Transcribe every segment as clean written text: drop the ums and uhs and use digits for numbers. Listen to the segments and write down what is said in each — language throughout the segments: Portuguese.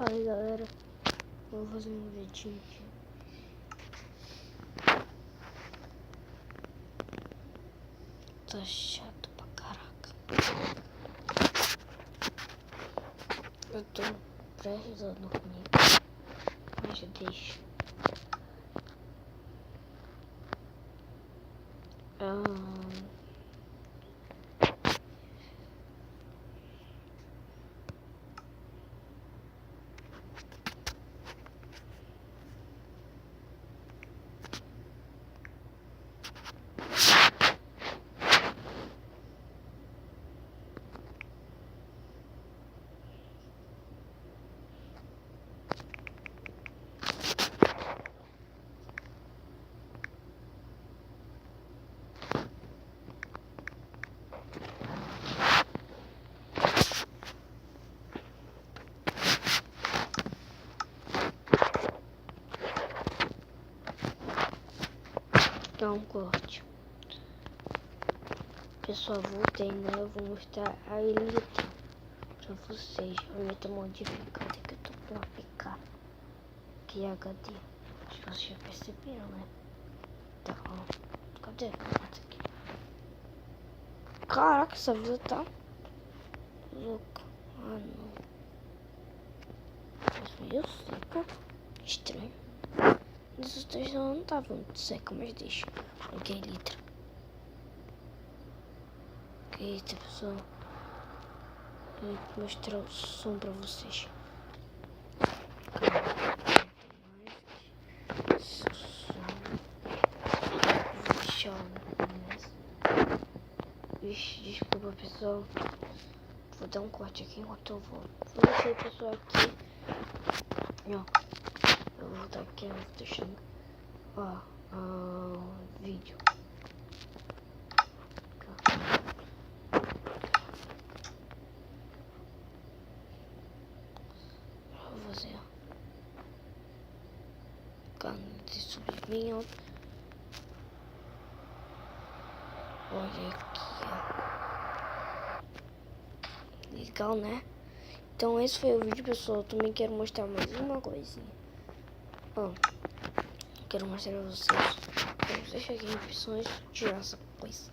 Fala aí, galera, vou fazer um vídeo aqui. Tá chato pra caraca. Eu tô prestes a dormir, mas deixa. Dá um corte. Pessoal, voltei, né? Eu vou mostrar a Elytra pra vocês. A Elytra modificada que eu tô com a PK. Que é HD. Acho que vocês já perceberam, né? Tá, ó. Cadê? Aqui. Caraca, essa vida tá louca. Ah, não. Mas meio seca. Estranho. Esses três não estavam muito seca, mas deixa. Ok, Elytra. Eita, pessoal, vou mostrar o som pra vocês. Vou deixar Vixe, desculpa, pessoal. Vou dar um corte aqui enquanto eu vou. Vou deixar o pessoal aqui. Ó, eu vou voltar aqui, eu vou deixando. Ó, vídeo. De subir bem alto. Olha aqui, ó. Legal, né? Então esse foi o vídeo, pessoal. Eu também quero mostrar mais uma coisinha. Ó, quero mostrar pra vocês. Vamos deixar aqui em opções, tirar essa coisa.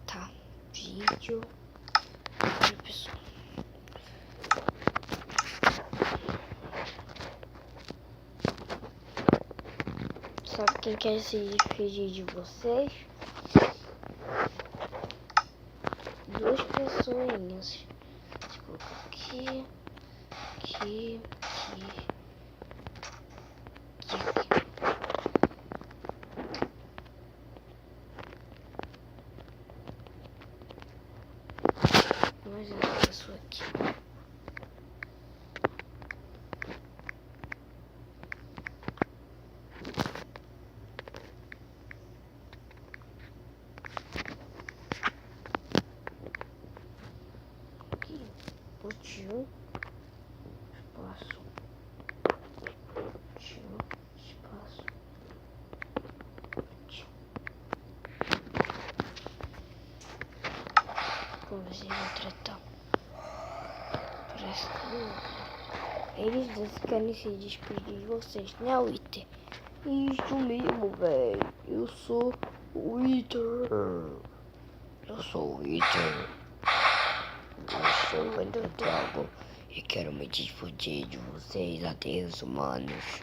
Tá, vídeo. Olha, pessoal. Sabe quem quer se despedir de vocês? Duas pessoinhas. Tipo, aqui. Mais essa pessoa aqui. O tio espaço. Tio espaço. Tio. Vamos ver se vão tratar. Parece que eles querem se despedir de vocês, né, Wither? Isso mesmo, velho. Eu sou o Wither. Eu sou o Wither. Eu sou o Ender Dragon e quero me despedir de vocês. Adeus, humanos.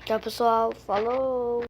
Tchau, pessoal. Falou!